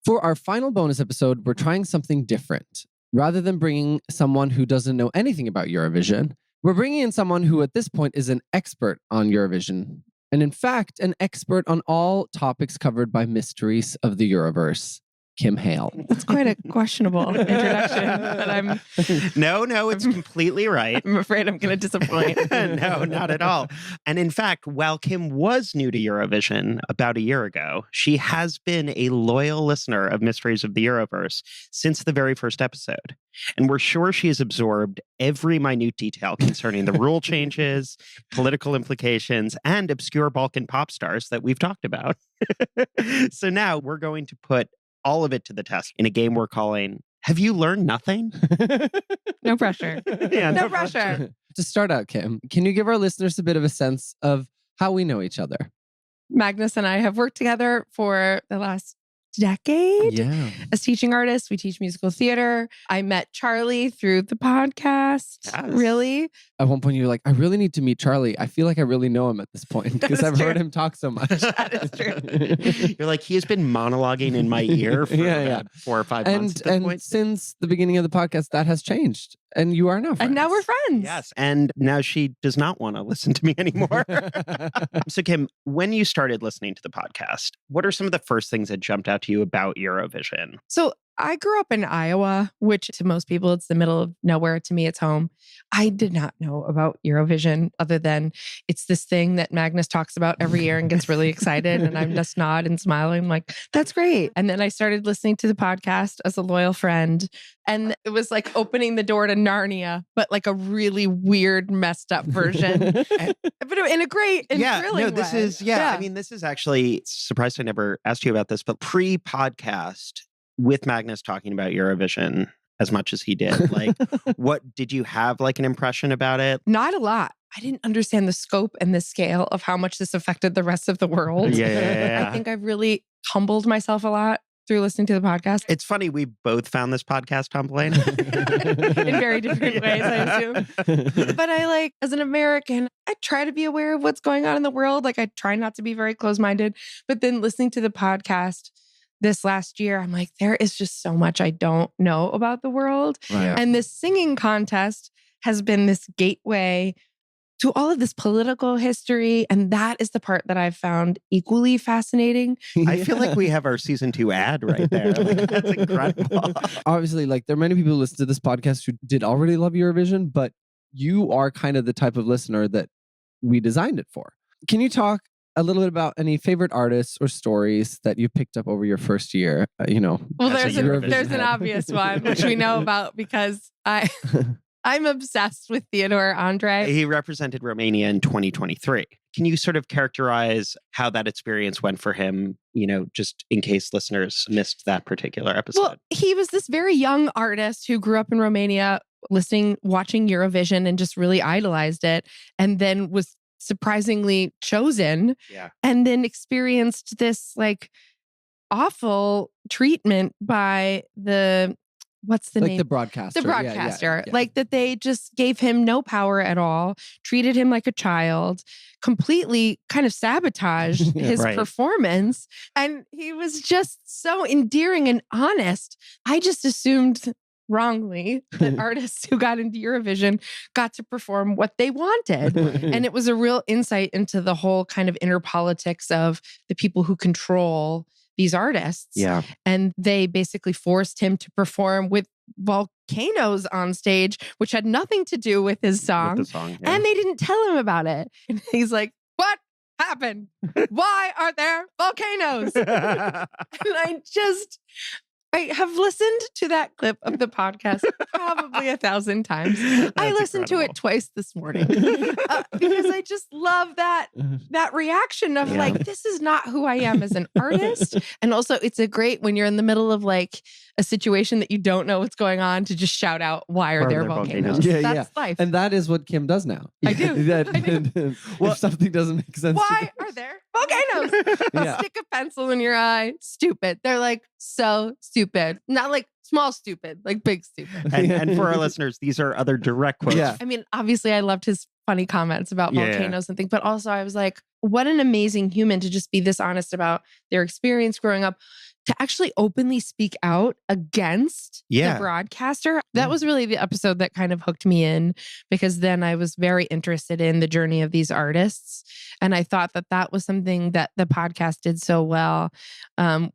For our final bonus episode, we're trying something different. Rather than bringing someone who doesn't know anything about Eurovision, we're bringing in someone who at this point is an expert on Eurovision. And in fact, an expert on all topics covered by Mysteries of the Euroverse, Kim Hale. That's quite a questionable introduction, but I'm... No, it's completely right. I'm afraid I'm going to disappoint. No, not at all. And in fact, while Kim was new to Eurovision about a year ago, she has been a loyal listener of Mysteries of the Euroverse since the very first episode. And we're sure she has absorbed every minute detail concerning the rule changes, political implications, and obscure Balkan pop stars that we've talked about. So now we're going to put all of it to the test in a game we're calling Have You Learned Nothing? No pressure. Yeah, no pressure. To start out, Kim, can you give our listeners a bit of a sense of how we know each other? Magnus and I have worked together for the last decade as teaching artists. We teach musical theater. I met Charlie through the podcast. Yes. Really? At one point, you're like, I really need to meet Charlie. I feel like I really know him at this point because I've heard him talk so much. That is true. You're like, he has been monologuing in my ear for about 4 or 5 months at this point. Since the beginning of the podcast, that has changed. And you are now friends. And now we're friends. Yes. And now she does not want to listen to me anymore. So, Kim, when you started listening to the podcast, what are some of the first things that jumped out to you about Eurovision? So I grew up in Iowa, which to most people, it's the middle of nowhere. To me, it's home. I did not know about Eurovision other than it's this thing that Magnus talks about every year and gets really excited. And I'm just nod and smiling like, that's great. And then I started listening to the podcast as a loyal friend. And it was like opening the door to Narnia, but like a really weird, messed up version. But in a great and thrilling way. This is, I mean, this is actually, surprised I never asked you about this, but pre-podcast, with Magnus talking about Eurovision as much as he did, like, what did you have like an impression about it? Not a lot. I didn't understand the scope and the scale of how much this affected the rest of the world. Yeah. I think I've really humbled myself a lot through listening to the podcast. It's funny, we both found this podcast humbling. In very different ways, I assume. But I as an American, I try to be aware of what's going on in the world. Like, I try not to be very close-minded. But then listening to the podcast this last year, I'm like, there is just so much I don't know about the world. Right. And this singing contest has been this gateway to all of this political history. And that is the part that I've found equally fascinating. I feel like we have our season 2 ad right there. Like, that's incredible. Obviously, like, there are many people who listen to this podcast who did already love Eurovision, but you are kind of the type of listener that we designed it for. Can you talk a little bit about any favorite artists or stories that you picked up over your first year? Well, there's an obvious one, which we know about because I'm obsessed with Theodore Andre. He represented Romania in 2023. Can you sort of characterize how that experience went for him, just in case listeners missed that particular episode? Well, he was this very young artist who grew up in Romania, watching Eurovision and just really idolized it, and then was surprisingly chosen, and then experienced this awful treatment by the name? The broadcaster. The broadcaster. Like, that they just gave him no power at all, treated him like a child, completely kind of sabotaged his performance. And he was just so endearing and honest. I just assumed wrongly that artists who got into Eurovision got to perform what they wanted. And it was a real insight into the whole kind of inner politics of the people who control these artists. Yeah. And they basically forced him to perform with volcanoes on stage, which had nothing to do with his song. And they didn't tell him about it. And he's like, what happened? Why are there volcanoes? And I have listened to that clip of the podcast probably 1,000 times. I listened to it twice this morning because I just love that reaction of this is not who I am as an artist. And also, it's a great when you're in the middle of a situation that you don't know what's going on to just shout out, why are there volcanoes? That's life. And that is what Kim does now. I do. If something doesn't make sense. Why are there volcanoes? Stick a pencil in your eye. Stupid. They're so stupid. Not small stupid, big stupid. And for our listeners, these are other direct quotes. Yeah. I mean, obviously, I loved his funny comments about volcanoes and things, but also I was like, what an amazing human to just be this honest about their experience growing up. to actually openly speak out against the broadcaster. That was really the episode that kind of hooked me in, because then I was very interested in the journey of these artists. And I thought that that was something that the podcast did so well,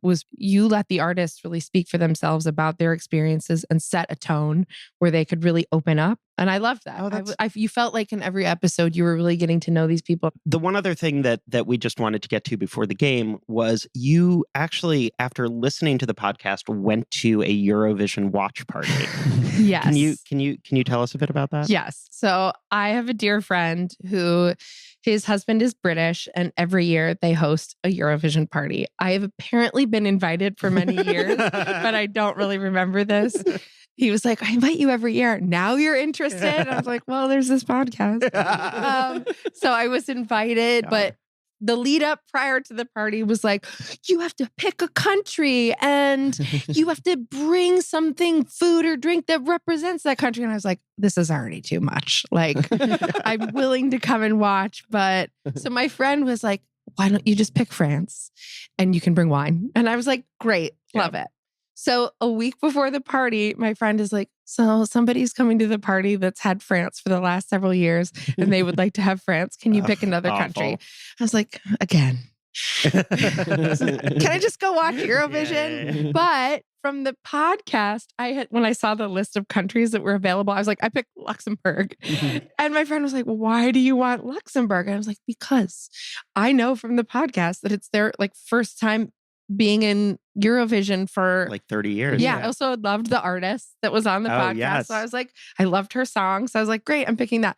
was you let the artists really speak for themselves about their experiences and set a tone where they could really open up. And I loved that. You felt like in every episode you were really getting to know these people. The one other thing that we just wanted to get to before the game was you actually, after listening to the podcast, went to a Eurovision watch party. Yes. Can you tell us a bit about that? Yes. So I have a dear friend who his husband is British, and every year they host a Eurovision party. I have apparently been invited for many years, but I don't really remember this. He was like, I invite you every year. Now you're interested? And I was like, well, there's this podcast. So I was invited, but the lead up prior to the party was like, you have to pick a country and you have to bring something, food or drink that represents that country. And I was like, this is already too much. Like, I'm willing to come and watch. But so my friend was like, why don't you just pick France and you can bring wine? And I was like, great, love it. So a week before the party, my friend is like, so somebody's coming to the party that's had France for the last several years and they would like to have France. Can you pick another country? I was like, again, can I just go watch Eurovision? Yeah. But from the podcast, when I saw the list of countries that were available, I was like, I picked Luxembourg. And my friend was like, why do you want Luxembourg? And I was like, because I know from the podcast that it's their like first time being in Eurovision for like 30 years. Yeah. I also loved the artist that was on the podcast. Yes. So I was like, I loved her song. So I was like, great, I'm picking that.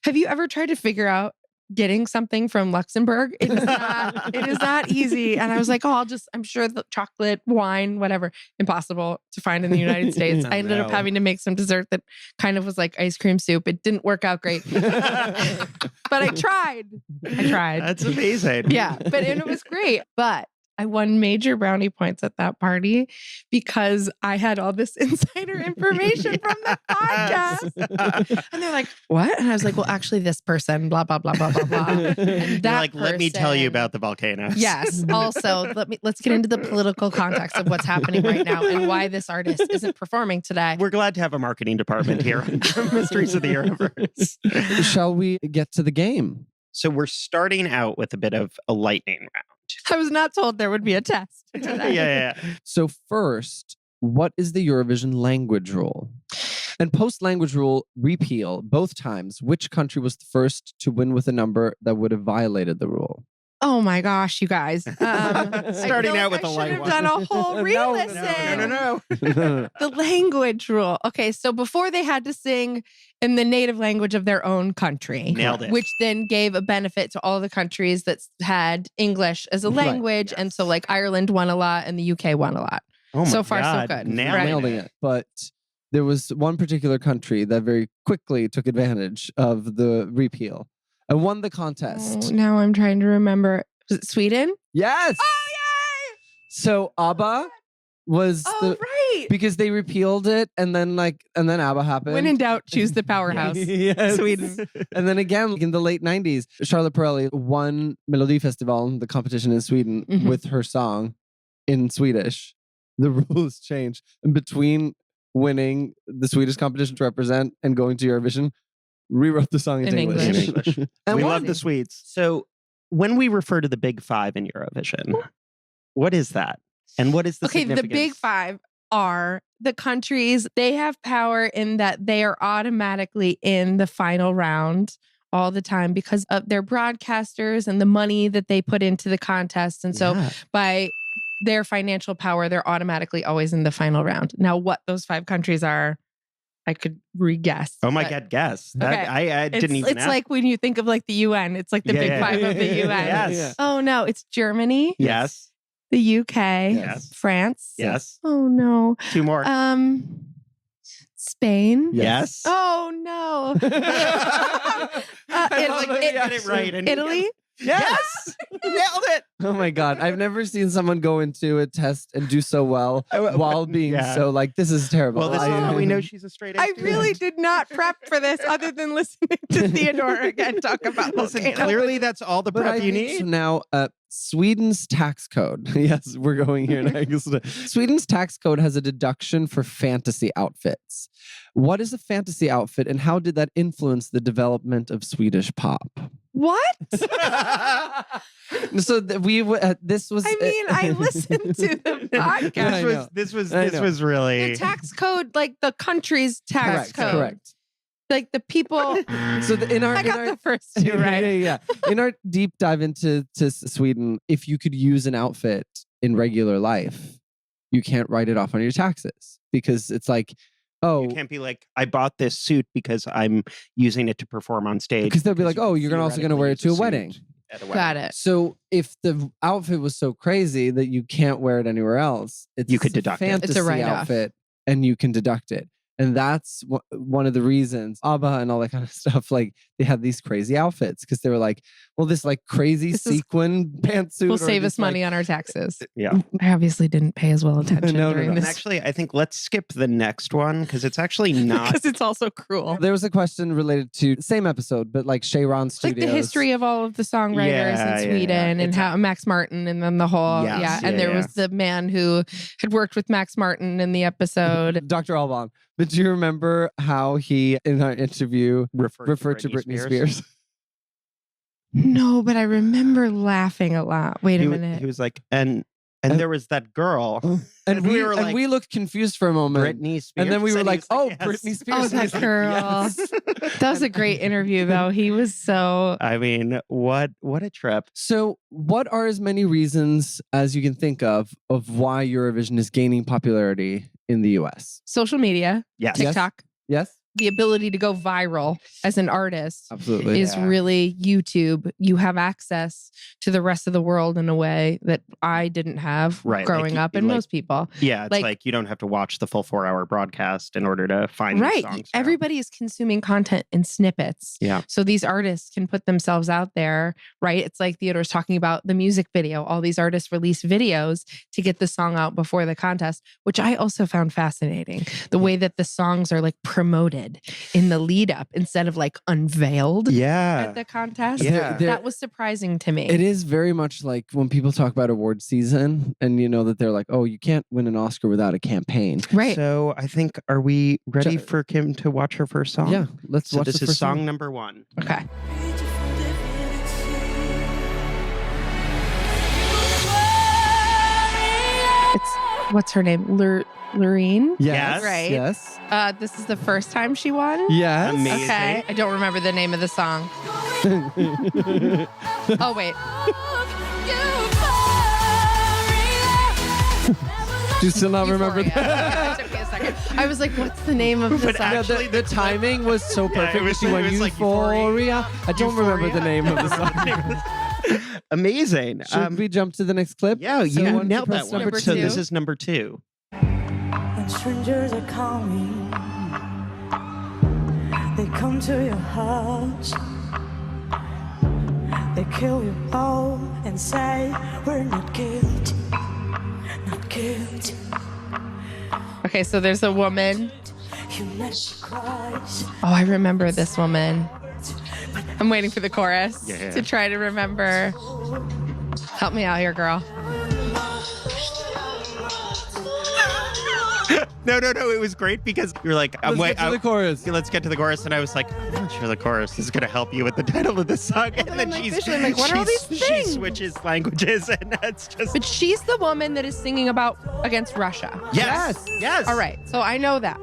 Have you ever tried to figure out getting something from Luxembourg? It is not easy. And I was like, I'm sure the chocolate, wine, whatever, impossible to find in the United States. I ended up having to make some dessert that kind of was like ice cream soup. It didn't work out great. But I tried. That's amazing. Yeah. But it was great. But I won major brownie points at that party because I had all this insider information from the podcast. And they're like, what? And I was like, well, actually this person, blah, blah, blah, blah, blah, blah. And that like, let me tell you about the volcanoes. Yes. Also, let's get into the political context of what's happening right now and why this artist isn't performing today. We're glad to have a marketing department here on Mysteries of the Universe. Shall we get to the game? So we're starting out with a bit of a lightning round. I was not told there would be a test today. Yeah. So first, what is the Eurovision language rule? And post-language rule repeal, both times, which country was the first to win with a number that would have violated the rule? Oh my gosh, you guys. Starting out with a light one. I should have done a whole re-listen. No. The language rule. Okay, so before they had to sing in the native language of their own country. Nailed it. Which then gave a benefit to all the countries that had English as a language. Right, yes. And so like Ireland won a lot and the UK won a lot. Oh my so far, God. so good. Nailing it. But there was one particular country that very quickly took advantage of the repeal and won the contest. Oh, now I'm trying to remember. Was it Sweden? Yes. Oh, yay! So ABBA was right. Because they repealed it and then ABBA happened. When in doubt, choose the powerhouse. Yes. Sweden. And then again, in the late 90s, Charlotte Perrelli won Melodifestivalen, the competition in Sweden, with her song in Swedish. The rules changed. And between winning the Swedish competition to represent and going to Eurovision, rewrote the song into English. And we love the Swedes. So when we refer to the Big Five in Eurovision, what is that? And what is the significance? The Big Five are the countries. They have power in that they are automatically in the final round all the time because of their broadcasters and the money that they put into the contest. And so by their financial power, they're automatically always in the final round. Now, what those 5 countries are, I could re-guess. Oh my God, guess. That, okay. I didn't even It's ask. like when you think of like the UN. It's like the Big Five of the UN. Yes. Oh no, it's Germany. Yes. The UK. Yes. France. Yes. Oh no. 2 more. Spain. Yes. Oh no. I get it right. Italy. Yes! Nailed it! Oh my God. I've never seen someone go into a test and do so well while being so like, this is terrible. Well, this is how we know she's a straight A I student. really did not prep for this other than listening to Theodore again talk about Listen, volcanoes. clearly that's all the prep you need. Now, Sweden's tax code. Yes, we're going here next. Sweden's tax code has a deduction for fantasy outfits. What is a fantasy outfit and how did that influence the development of Swedish pop? What? So this was. I mean, I listened to the podcast. This was really The tax code, like the country's tax code. Correct. Like the people. So I got the first two right. Yeah. In our deep dive into Sweden, if you could use an outfit in regular life, you can't write it off on your taxes because it's like, you can't be like, I bought this suit because I'm using it to perform on stage. Because they'll be like, you're also going to wear it to a wedding. Got it. So if the outfit was so crazy that you can't wear it anywhere else, you could deduct it. Fantasy It's a write-off. outfit, and you can deduct it. And that's one of the reasons ABBA and all that kind of stuff, like they had these crazy outfits because they were like, well, this like crazy sequin pantsuit will save us money on our taxes. Yeah. I obviously didn't pay as well attention during this. Actually, I think let's skip the next one because it's actually not. Because it's also cruel. There was a question related to same episode, but like Sharon Studios. Like the history of all of the songwriters in Sweden and how Max Martin and then the whole, and there was the man who had worked with Max Martin in the episode. Dr. Alban. But do you remember how he, in our interview, referred to Britney Spears? No, but I remember laughing a lot. Wait a minute. He was like, and there was that girl. And we were like, we looked confused for a moment. Britney Spears. And then we were like, yes. Britney Spears. Oh, that girl. Yes. That was a great interview, though. He was so... I mean, what a trip. So what are as many reasons as you can think of why Eurovision is gaining popularity in the US? Social media. Yes. TikTok. Yes. The ability to go viral as an artist absolutely is really YouTube. You have access to the rest of the world in a way that I didn't have growing up and most people. Yeah, it's like you don't have to watch the full 4-hour broadcast in order to find these songs. Everybody is consuming content in snippets. Yeah. So these artists can put themselves out there, right? It's like Theodore's talking about the music video. All these artists release videos to get the song out before the contest, which I also found fascinating. The way that the songs are like promoted in the lead up instead of like unveiled at the contest. Yeah. That was surprising to me. It is very much like when people talk about award season and you know that they're like, you can't win an Oscar without a campaign. Right. So I think, are we ready for Kim to watch her first song? Yeah. Let's watch this is song number 1. Okay. What's her name? Loreen? Yes. Right. Yes. This is the first time she won? Yes. Amazing. Okay. I don't remember the name of the song. Oh, wait. Do you still not remember Euphoria. that? It took me a second. I was like, what's the name of the song? actually, the timing was so perfect. She went like Euphoria. I don't remember the name of the song. Amazing. Should we jump to the next clip? Yeah, you nailed that one. Number So 2. this is number 2. When strangers are coming, they come to your house, they kill you all and say we're not guilty, not guilty. Okay, so there's a woman. You let she cries. Oh, I remember this woman. I'm waiting for the chorus to try to remember. Help me out here, girl. No. It was great because you're like, Let's get to the chorus. Let's get to the chorus. And I was like, I'm not sure the chorus is going to help you with the title of the song. And then I'm like, what are all these she things? switches languages, and that's just. But she's the woman that is singing about against Russia. Yes. All right. So I know that.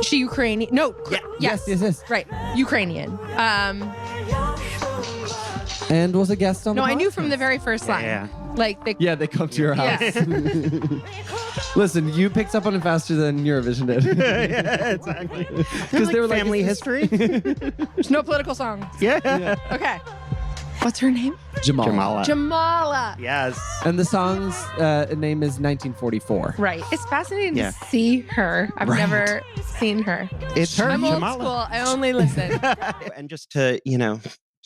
She Ukrainian. No. Yes. Right. Ukrainian. And was a guest on the I knew podcast. from the very first line. Yeah. Like they. Yeah, they come to your house. Yeah. Listen, you picked up on it faster than Eurovision did. Yeah, exactly. Because they were like, family history. There's no political songs. Yeah. Okay. What's her name? Jamala. Jamala. Yes. And the song's name is 1944. Right. It's fascinating to see her. I've never seen her. It's her. I'm old Jamala. school. I only listen. And just to,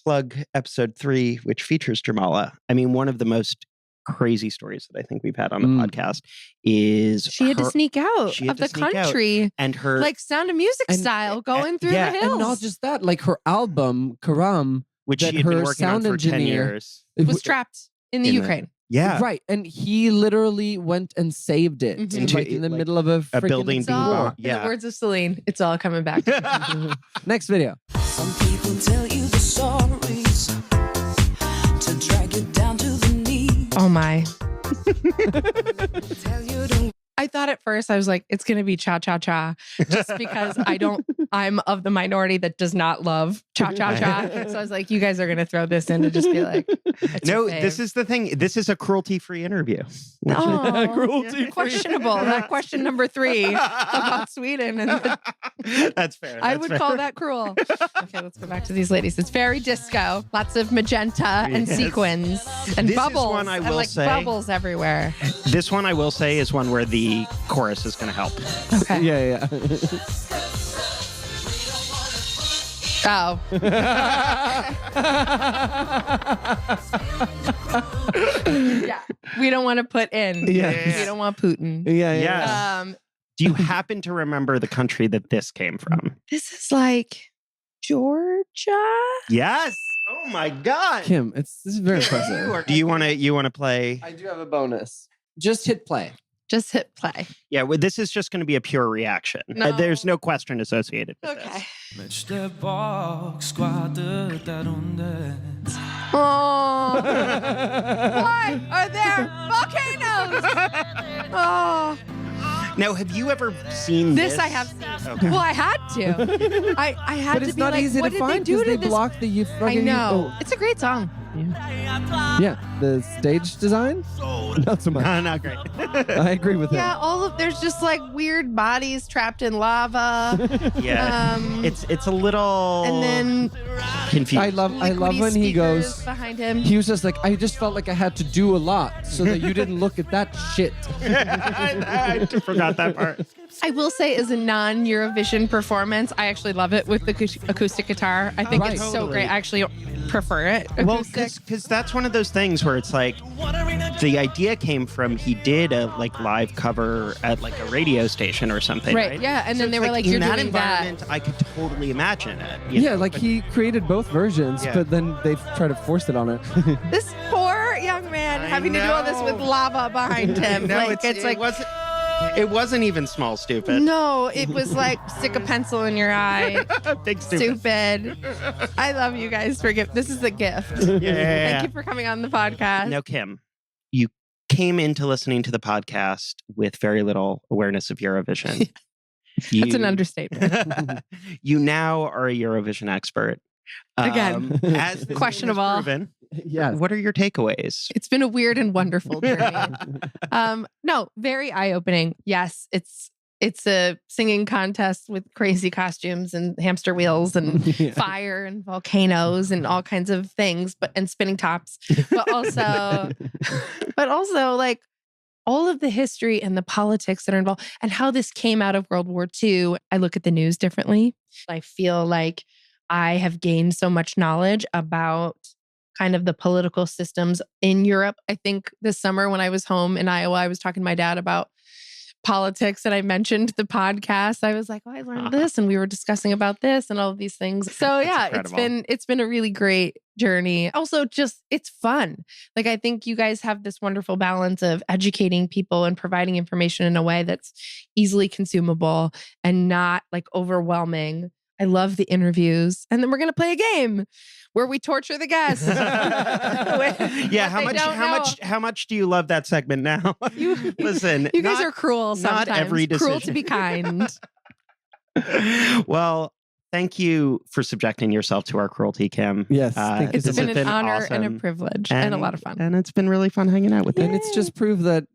plug episode 3, which features Jamala. I mean, one of the most crazy stories that I think we've had on the podcast is she had to sneak out of the country and her like Sound of Music style going through the hills. And not just that, like her album, Karam, which she had been working on for 10 years, was trapped in the Ukraine. Yeah. Right. And he literally went and saved it in the middle of a building being bombed. In the words of Celine, it's all coming back. Next video. Some people tell you the stories to drag you down to the knees. Oh my. Tell you don't. I thought at first, I was like, it's going to be cha-cha-cha just because I'm of the minority that does not love cha-cha-cha. So I was like, you guys are going to throw this in to just be like, no, this is the thing. This is a cruelty-free interview. Oh, Cruelty-free. questionable. That question number 3 about Sweden. And that's fair. I would call that cruel. Okay, let's go back to these ladies. It's very disco. Lots of magenta and sequins and this bubbles. Is one I will and say, bubbles everywhere. This one I will say is one where the chorus is going to help. Okay. Yeah. Oh. Yeah. We don't want to put in. Yes. We don't want Putin. Yeah. Do you happen to remember the country that this came from? This is like Georgia. Yes. Oh my God. Kim, this is very impressive. Do you want to play? I do have a bonus. Just hit play. Just hit play. Yeah, well, this is just going to be a pure reaction. No. There's no question associated with Okay. this. Oh. Why are there volcanoes? Oh. Now, have you ever seen this? This I have seen. Okay. Well, I had to. I had But to it's be not like, easy what to did they find do because to they this? block the I fucking. know. It's a great song. Yeah, the stage design, not so much. Not great. I agree with Yeah, there's just like weird bodies trapped in lava. Yeah, it's a little And then confusing. I love liquidy when he speakers goes. behind him. He was just like, I just felt like I had to do a lot so that you didn't look at that shit. I forgot that part. I will say, as a non-Eurovision performance, I actually love it with the acoustic guitar. I think Right. it's so Totally. great. I actually prefer it. Well, Acoustic. because that's one of those things where it's like the idea came from he did a like live cover at like a radio station or something, right? Yeah, and So then they it's were like, "You're in that doing that." environment, I could totally imagine it. you Yeah, know, like but- he created both versions, Yeah. but then they tried to force it on it. This poor young man I having to do all this with know. lava behind him. No, like it wasn't even small stupid. no, it was like stick a pencil in your eye. Big stupid. Stupid. I love you guys for This is a gift. Yeah. Thank you for coming on the podcast. Now, Kim, you came into listening to the podcast with very little awareness of Eurovision. That's an understatement. You now are a Eurovision expert. Again. As this Questionable. has proven, Yeah. what are your takeaways? It's been a weird and wonderful journey. No, very eye-opening. Yes, it's a singing contest with crazy costumes and hamster wheels and fire and volcanoes and all kinds of things, and spinning tops. But also like all of the history and the politics that are involved and how this came out of World War II. I look at the news differently. I feel like I have gained so much knowledge about kind of the political systems in Europe. I think this summer when I was home in Iowa, I was talking to my dad about politics and I mentioned the podcast. I was like, oh, I learned this and we were discussing about this and all of these things. So yeah, it's been a really great journey. Also, just it's fun. Like I think you guys have this wonderful balance of educating people and providing information in a way that's easily consumable and not like overwhelming. I love the interviews. And then we're going to play a game where we torture the guests. Yeah, how much do you love that segment now? Listen, you guys are cruel sometimes. Not every decision. Cruel to be kind. Well, thank you for subjecting yourself to our cruelty, Kim. Yes, thank you It's so been much. an honor and a awesome. privilege and a lot of fun. And it's been really fun hanging out with you. And it's just proof that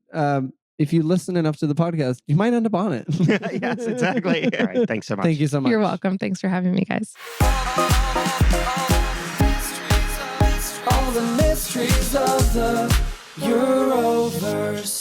if you listen enough to the podcast, you might end up on it. Yes, exactly. All right, thanks so much. Thank you so much. You're welcome. Thanks for having me, guys. All the mysteries of the Euroverse.